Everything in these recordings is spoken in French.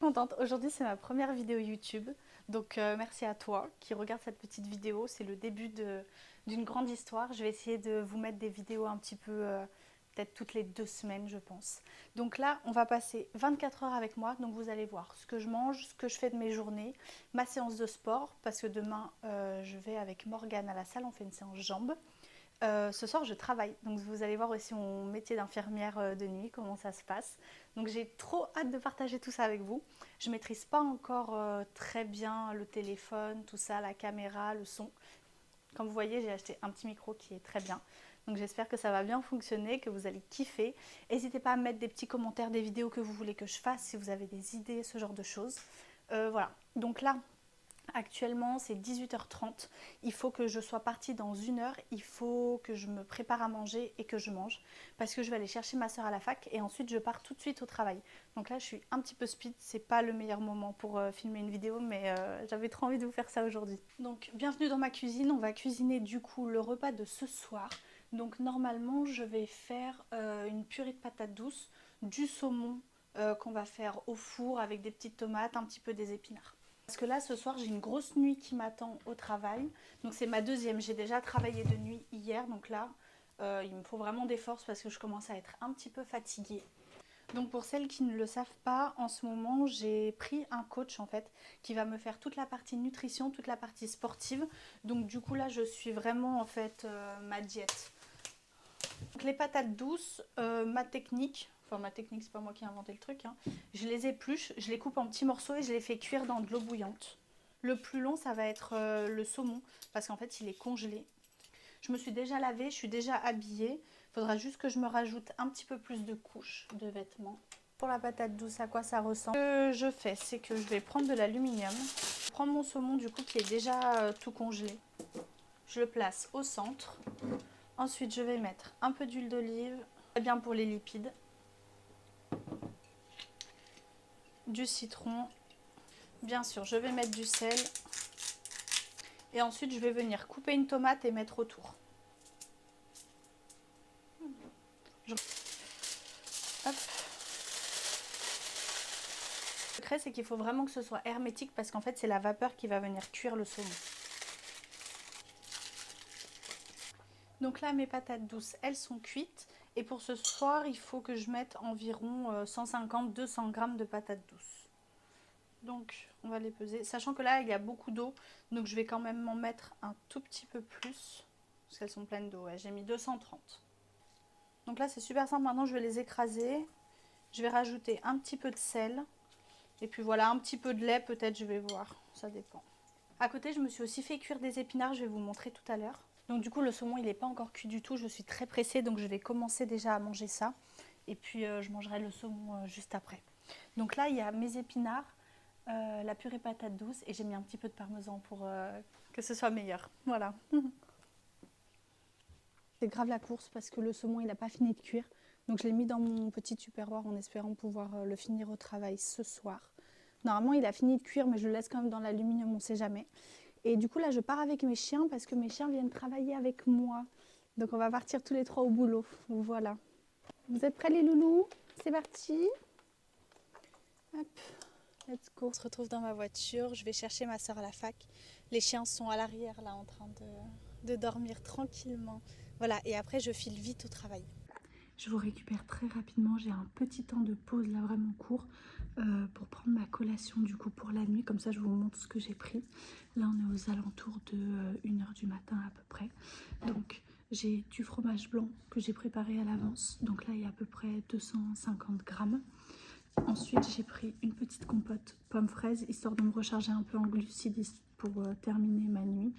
Contente. Aujourd'hui, c'est ma première vidéo YouTube. Donc, merci à toi qui regarde cette petite vidéo. C'est le début d'une grande histoire. Je vais essayer de vous mettre des vidéos un petit peu, peut-être toutes les 2 semaines, je pense. Donc là, on va passer 24 heures avec moi. Donc, vous allez voir ce que je mange, ce que je fais de mes journées, ma séance de sport. Parce que demain, je vais avec Morgane à la salle. On fait une séance jambes. Ce soir, je travaille, donc vous allez voir aussi mon métier d'infirmière de nuit, comment ça se passe. Donc j'ai trop hâte de partager tout ça avec vous. Je ne maîtrise pas encore très bien le téléphone, tout ça, la caméra, le son. Comme vous voyez, j'ai acheté un petit micro qui est très bien. Donc j'espère que ça va bien fonctionner, que vous allez kiffer. N'hésitez pas à mettre des petits commentaires des vidéos que vous voulez que je fasse, si vous avez des idées, ce genre de choses. Voilà, donc là, actuellement, c'est 18h30. Il faut que je sois partie dans 1 heure. Il faut que je me prépare à manger et que je mange. Parce que je vais aller chercher ma soeur à la fac et ensuite je pars tout de suite au travail. Donc là, je suis un petit peu speed. C'est pas le meilleur moment pour filmer une vidéo, mais j'avais trop envie de vous faire ça aujourd'hui. Donc, bienvenue dans ma cuisine. On va cuisiner du coup le repas de ce soir. Donc, normalement, je vais faire une purée de patates douces, du saumon qu'on va faire au four avec des petites tomates, un petit peu des épinards. Parce que là, ce soir, j'ai une grosse nuit qui m'attend au travail. Donc c'est ma deuxième. J'ai déjà travaillé de nuit hier. Donc là, il me faut vraiment des forces parce que je commence à être un petit peu fatiguée. Donc pour celles qui ne le savent pas, en ce moment, j'ai pris un coach en fait qui va me faire toute la partie nutrition, toute la partie sportive. Donc du coup là, je suis vraiment en fait ma diète. Donc les patates douces, ma technique, c'est pas moi qui ai inventé le truc, hein. Je les épluche, je les coupe en petits morceaux et je les fais cuire dans de l'eau bouillante. Le plus long, ça va être le saumon, parce qu'en fait, il est congelé. Je me suis déjà lavée, je suis déjà habillée. Il faudra juste que je me rajoute un petit peu plus de couches de vêtements. Pour la patate douce, à quoi ça ressemble? Ce que je fais, c'est que je vais prendre de l'aluminium. Je prends mon saumon, du coup, qui est déjà tout congelé. Je le place au centre. Ensuite, je vais mettre un peu d'huile d'olive, très bien pour les lipides, du citron, bien sûr, je vais mettre du sel et ensuite je vais venir couper une tomate et mettre autour. Hop. Le secret, c'est qu'il faut vraiment que ce soit hermétique parce qu'en fait, c'est la vapeur qui va venir cuire le saumon. Donc là, mes patates douces, elles sont cuites. Et pour ce soir, il faut que je mette environ 150-200 grammes de patates douces. Donc, on va les peser. Sachant que là, il y a beaucoup d'eau. Donc, je vais quand même m'en mettre un tout petit peu plus. Parce qu'elles sont pleines d'eau. Ouais, j'ai mis 230. Donc là, c'est super simple. Maintenant, je vais les écraser. Je vais rajouter un petit peu de sel. Et puis voilà, un petit peu de lait, peut-être, je vais voir. Ça dépend. À côté, je me suis aussi fait cuire des épinards. Je vais vous montrer tout à l'heure. Donc du coup, le saumon, il n'est pas encore cuit du tout. Je suis très pressée. Donc, je vais commencer déjà à manger ça. Et puis, je mangerai le saumon juste après. Donc là, il y a mes épinards. La purée patate douce et j'ai mis un petit peu de parmesan pour que ce soit meilleur. Voilà. C'est grave la course parce que le saumon il n'a pas fini de cuire. Donc je l'ai mis dans mon petit tupperware en espérant pouvoir le finir au travail ce soir. Normalement il a fini de cuire mais je le laisse quand même dans l'aluminium, on ne sait jamais. Et du coup là je pars avec mes chiens parce que mes chiens viennent travailler avec moi. Donc on va partir tous les trois au boulot. Voilà. Vous êtes prêts les loulous? C'est parti. Hop. Let's go. On se retrouve dans ma voiture. Je vais chercher ma soeur à la fac. Les chiens sont à l'arrière là en train de dormir tranquillement. Voilà, et après je file vite au travail. Je vous récupère très rapidement. J'ai un petit temps de pause là vraiment court pour prendre ma collation du coup pour la nuit. Comme ça je vous montre ce que j'ai pris. Là on est aux alentours de 1 h du matin à peu près. Donc j'ai du fromage blanc que j'ai préparé à l'avance. Donc là il y a à peu près 250 grammes. Ensuite, j'ai pris une petite compote pomme fraise, histoire de me recharger un peu en glucides pour terminer ma nuit.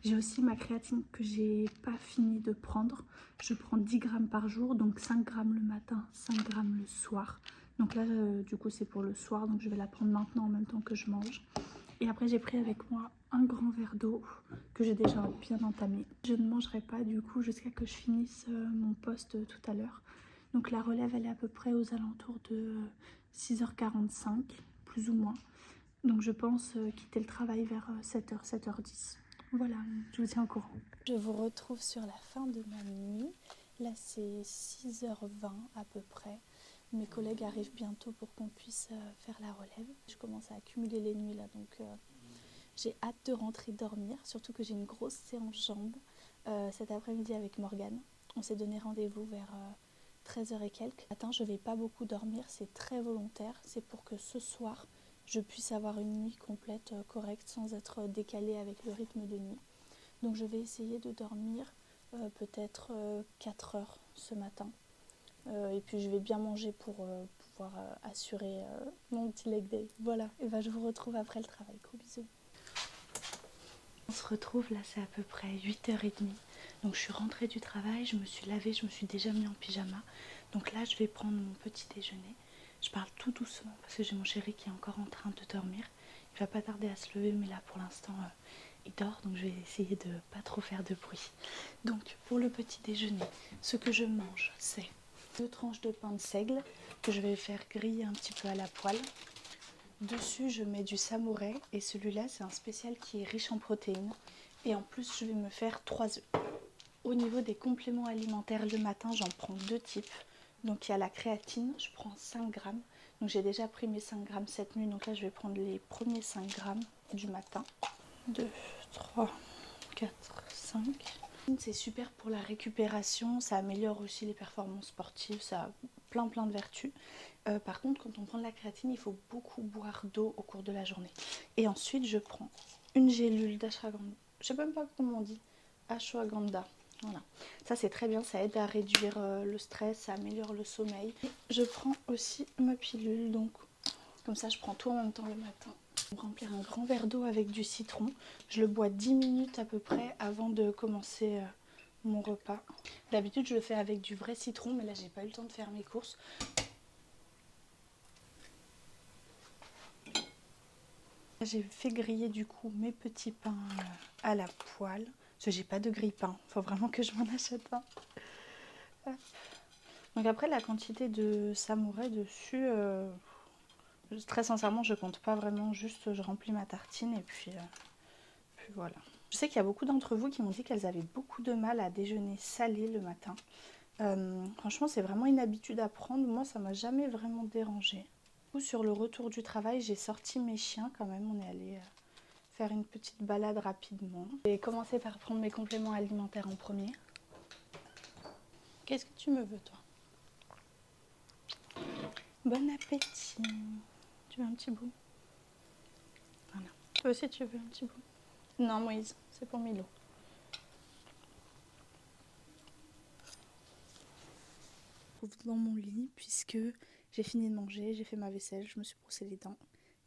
J'ai aussi ma créatine que j'ai pas fini de prendre. Je prends 10 grammes par jour, donc 5 grammes le matin, 5 grammes le soir. Donc là, du coup, c'est pour le soir, donc je vais la prendre maintenant en même temps que je mange. Et après, j'ai pris avec moi un grand verre d'eau que j'ai déjà bien entamé. Je ne mangerai pas du coup jusqu'à que je finisse mon poste tout à l'heure. Donc la relève, elle est à peu près aux alentours de 6h45, plus ou moins. Donc je pense quitter le travail vers 7h, 7h10. Voilà, je vous tiens au courant. Je vous retrouve sur la fin de ma nuit. Là, c'est 6h20 à peu près. Mes collègues arrivent bientôt pour qu'on puisse faire la relève. Je commence à accumuler les nuits là, donc j'ai hâte de rentrer dormir, surtout que j'ai une grosse séance jambes cet après-midi avec Morgane. On s'est donné rendez-vous vers 13h et quelques. Matin, je vais pas beaucoup dormir, c'est très volontaire. C'est pour que ce soir, je puisse avoir une nuit complète correcte sans être décalée avec le rythme de nuit. Donc je vais essayer de dormir peut-être 4 heures ce matin. Et puis je vais bien manger pour pouvoir assurer mon petit leg day. Voilà, et ben je vous retrouve après le travail. Gros bisous. On se retrouve là, c'est à peu près 8h30. Donc je suis rentrée du travail, je me suis lavée, je me suis déjà mis en pyjama. Donc là je vais prendre mon petit déjeuner. Je parle tout doucement parce que j'ai mon chéri qui est encore en train de dormir. Il va pas tarder à se lever, mais là pour l'instant il dort, donc je vais essayer de pas trop faire de bruit. Donc pour le petit déjeuner, ce que je mange, c'est 2 tranches de pain de seigle que je vais faire griller un petit peu à la poêle. Dessus, je mets du samouraï et celui-là, c'est un spécial qui est riche en protéines. Et en plus, je vais me faire 3 œufs. Au niveau des compléments alimentaires, le matin, j'en prends 2 types. Donc il y a la créatine, je prends 5 grammes. Donc j'ai déjà pris mes 5 grammes cette nuit. Donc là, je vais prendre les premiers 5 grammes du matin. 2, 3, 4, 5. C'est super pour la récupération, ça améliore aussi les performances sportives, ça a plein de vertus. Par contre, quand on prend de la créatine, il faut beaucoup boire d'eau au cours de la journée. Et ensuite, je prends une gélule d'ashwagandha. Je sais même pas comment on dit. Ashwagandha. Voilà. Ça, c'est très bien. Ça aide à réduire le stress, ça améliore le sommeil. Je prends aussi ma pilule. Donc, comme ça, je prends tout en même temps le matin. Je vais remplir un grand verre d'eau avec du citron. Je le bois 10 minutes à peu près avant de commencer mon repas. D'habitude, je le fais avec du vrai citron, mais là, j'ai pas eu le temps de faire mes courses. J'ai fait griller du coup mes petits pains à la poêle. Parce que j'ai pas de grille-pain. Il faut vraiment que je m'en achète un. Hop. Donc après, la quantité de samouraï dessus, très sincèrement, je compte pas vraiment. Juste, je remplis ma tartine et puis voilà. Je sais qu'il y a beaucoup d'entre vous qui m'ont dit qu'elles avaient beaucoup de mal à déjeuner salé le matin. Franchement, c'est vraiment une habitude à prendre. Moi, ça m'a jamais vraiment dérangée. Sur le retour du travail, j'ai sorti mes chiens quand même. On est allé faire une petite balade rapidement. Je vais commencer par prendre mes compléments alimentaires en premier. Qu'est-ce que tu me veux, toi? Bon appétit. Tu veux un petit bout? Voilà. Toi aussi, tu veux un petit bout? Non, Moïse, c'est pour Milo. Je me trouve dans mon lit puisque j'ai fini de manger, j'ai fait ma vaisselle, je me suis brossé les dents.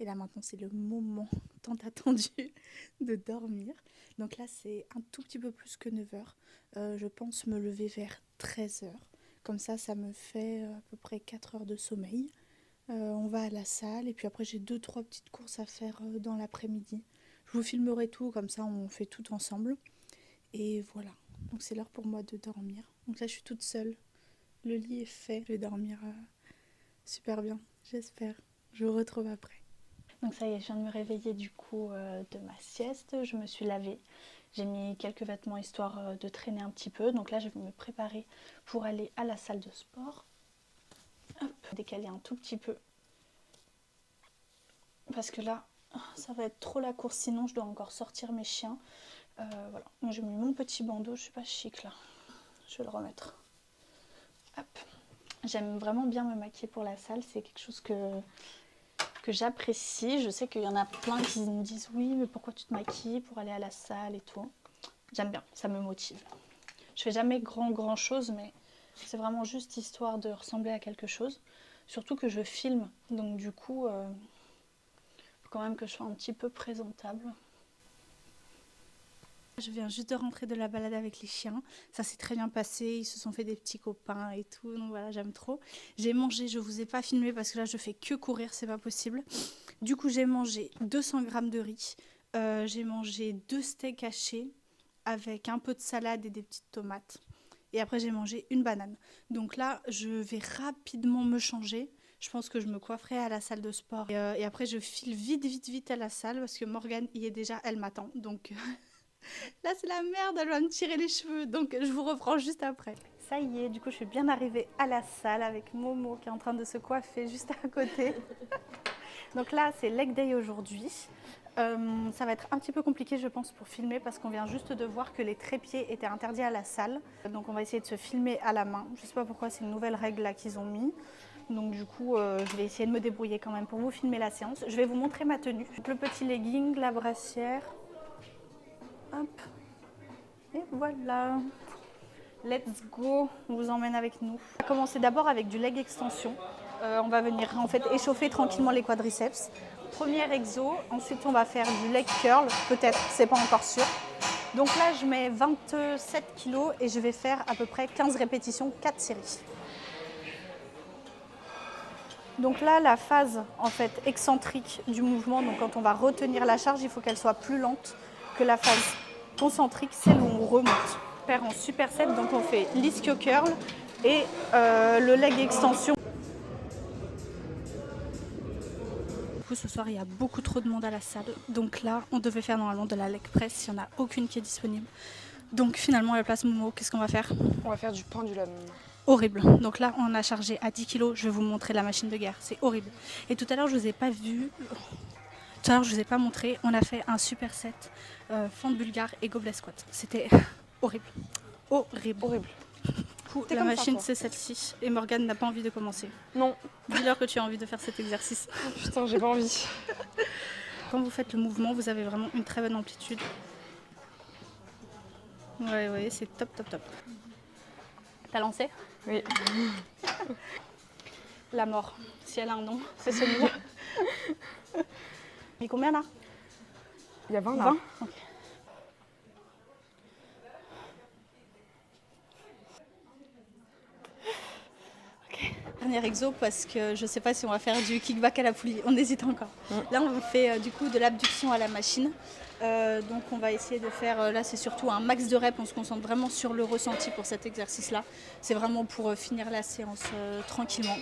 Et là maintenant c'est le moment tant attendu de dormir. Donc là c'est un tout petit peu plus que 9h. Je pense me lever vers 13h. Comme ça me fait à peu près 4 heures de sommeil. On va à la salle et puis après j'ai 2-3 petites courses à faire dans l'après-midi. Je vous filmerai tout, comme ça on fait tout ensemble. Et voilà, donc c'est l'heure pour moi de dormir. Donc là je suis toute seule. Le lit est fait, je vais dormir super bien, j'espère. Je vous retrouve après. Donc ça y est, je viens de me réveiller du coup de ma sieste. Je me suis lavée. J'ai mis quelques vêtements histoire de traîner un petit peu. Donc là, je vais me préparer pour aller à la salle de sport. Hop, décaler un tout petit peu. Parce que là, ça va être trop la course. Sinon, je dois encore sortir mes chiens. Voilà. Moi, j'ai mis mon petit bandeau. Je suis pas chic là. Je vais le remettre. Hop. J'aime vraiment bien me maquiller pour la salle. C'est quelque chose que j'apprécie. Je sais qu'il y en a plein qui me disent oui, mais pourquoi tu te maquilles pour aller à la salle et tout. J'aime bien, ça me motive. Je fais jamais grand chose, mais c'est vraiment juste histoire de ressembler à quelque chose. Surtout que je filme, donc du coup, faut quand même que je sois un petit peu présentable. Je viens juste de rentrer de la balade avec les chiens. Ça s'est très bien passé. Ils se sont fait des petits copains et tout. Donc voilà, j'aime trop. J'ai mangé, je vous ai pas filmé parce que là je fais que courir, c'est pas possible. Du coup, j'ai mangé 200 grammes de riz. J'ai mangé 2 steaks hachés avec un peu de salade et des petites tomates. Et après, j'ai mangé une banane. Donc là, je vais rapidement me changer. Je pense que je me coifferai à la salle de sport. Et après, je file vite à la salle parce que Morgane y est déjà, elle m'attend. Donc là, c'est la merde, elle va me tirer les cheveux. Donc je vous reprends juste après. Ça y est, du coup je suis bien arrivée à la salle avec Momo qui est en train de se coiffer juste à côté. Donc là c'est leg day aujourd'hui. Ça va être un petit peu compliqué je pense pour filmer parce qu'on vient juste de voir que les trépieds étaient interdits à la salle. Donc on va essayer de se filmer à la main. Je ne sais pas pourquoi, c'est une nouvelle règle là qu'ils ont mis. Donc du coup je vais essayer de me débrouiller quand même pour vous filmer la séance. Je vais vous montrer ma tenue. Le petit legging, la brassière. Hop. Et voilà. Let's go, on vous emmène avec nous. On va commencer d'abord avec du leg extension. On va venir en fait échauffer tranquillement les quadriceps. Premier exo, ensuite on va faire du leg curl, peut-être, c'est pas encore sûr. Donc là je mets 27 kg et je vais faire à peu près 15 répétitions, 4 séries. Donc là la phase en fait excentrique du mouvement, donc quand on va retenir la charge, il faut qu'elle soit plus lente que la phase concentrique, celle où on remonte. Faire en superset, donc on fait l'ischio curl et le leg extension. Du coup, ce soir il y a beaucoup trop de monde à la salle, donc là on devait faire normalement de la leg press, il n'y en a aucune qui est disponible. Donc finalement à la place Momo, qu'est-ce qu'on va faire? On va faire du pendulum. Horrible. Donc là on a chargé à 10 kg, je vais vous montrer la machine de guerre, c'est horrible. Et tout à l'heure je vous ai pas vu, tout à l'heure je vous ai pas montré, on a fait un superset fente bulgare et gobelet squat. C'était horrible. Horrible. Horrible. La machine c'est celle-ci et Morgane n'a pas envie de commencer. Non. Dis-leur que tu as envie de faire cet exercice. Oh putain, j'ai pas envie. Quand vous faites le mouvement, vous avez vraiment une très bonne amplitude. Ouais, c'est top, top, top. T'as lancé? Oui. La mort, si elle a un nom, c'est celui-là. Mais combien là? Il y a 20 là. 20 okay. Dernier exo parce que je sais pas si on va faire du kickback à la poulie, on hésite encore. Là on fait du coup de l'abduction à la machine. Donc on va essayer de faire, là c'est surtout un max de reps, on se concentre vraiment sur le ressenti pour cet exercice là. C'est vraiment pour finir la séance tranquillement.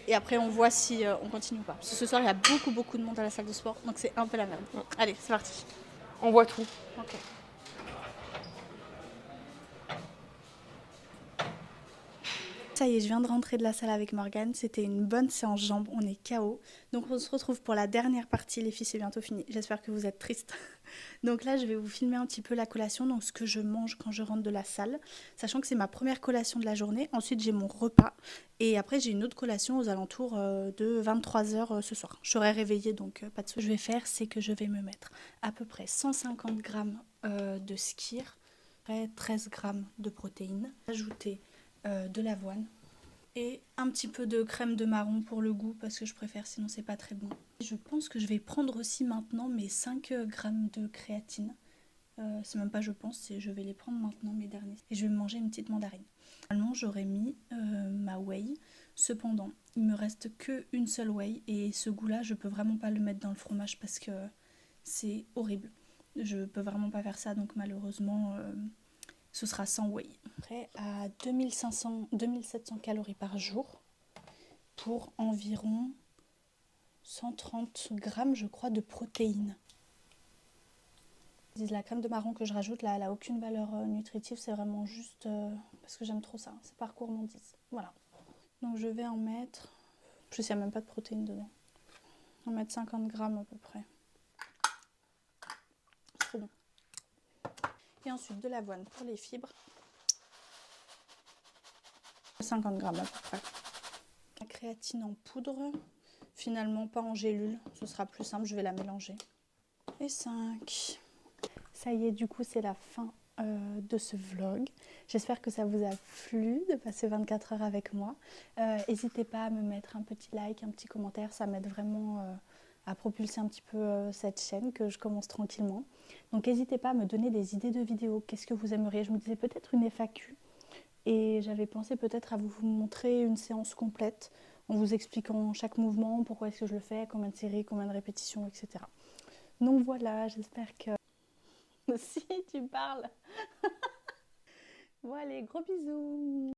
Et après on voit si on continue ou pas. Parce que ce soir il y a beaucoup de monde à la salle de sport, donc c'est un peu la merde. Allez, c'est parti. On voit tout. Ok. Ça y est, je viens de rentrer de la salle avec Morgane. C'était une bonne séance jambes, on est KO. Donc on se retrouve pour la dernière partie. Les filles, c'est bientôt fini. J'espère que vous êtes tristes. Donc là, je vais vous filmer un petit peu la collation, donc ce que je mange quand je rentre de la salle. Sachant que c'est ma première collation de la journée. Ensuite, j'ai mon repas. Et après, j'ai une autre collation aux alentours de 23 h ce soir. Je serai réveillée, donc pas de soucis. Ce que je vais faire, c'est que je vais me mettre à peu près 150 grammes de skyr, 13 grammes de protéines, ajouter de l'avoine et un petit peu de crème de marron pour le goût parce que je préfère, sinon c'est pas très bon. Je pense que je vais prendre aussi maintenant mes 5 grammes de créatine. C'est même pas je pense, c'est je vais les prendre maintenant mes derniers. Et je vais me manger une petite mandarine. Normalement j'aurais mis ma whey. Cependant il me reste qu'une seule whey et ce goût là je peux vraiment pas le mettre dans le fromage parce que c'est horrible. Je peux vraiment pas faire ça donc malheureusement ce sera sans whey. Prêt à 2700 calories par jour pour environ 130 grammes, je crois, de protéines. La crème de marron que je rajoute, là, elle n'a aucune valeur nutritive, c'est vraiment juste parce que j'aime trop ça. C'est par gourmandise. Voilà. Donc je vais en mettre, je sais, il n'y a même pas de protéines dedans. On va mettre 50 grammes à peu près. C'est bon. Et ensuite de l'avoine pour les fibres. 50 grammes à peu près. La créatine en poudre, finalement pas en gélule, ce sera plus simple, je vais la mélanger. Et 5. Ça y est, du coup c'est la fin de ce vlog. J'espère que ça vous a plu de passer 24 heures avec moi. N'hésitez pas à me mettre un petit like, un petit commentaire, ça m'aide vraiment à propulser un petit peu cette chaîne que je commence tranquillement. Donc n'hésitez pas à me donner des idées de vidéos, qu'est-ce que vous aimeriez. Je me disais peut-être une FAQ. Et j'avais pensé peut-être à vous montrer une séance complète en vous expliquant chaque mouvement, pourquoi est-ce que je le fais, combien de séries, combien de répétitions, etc. Donc voilà, j'espère que... Si tu parles. Bon allez, gros bisous.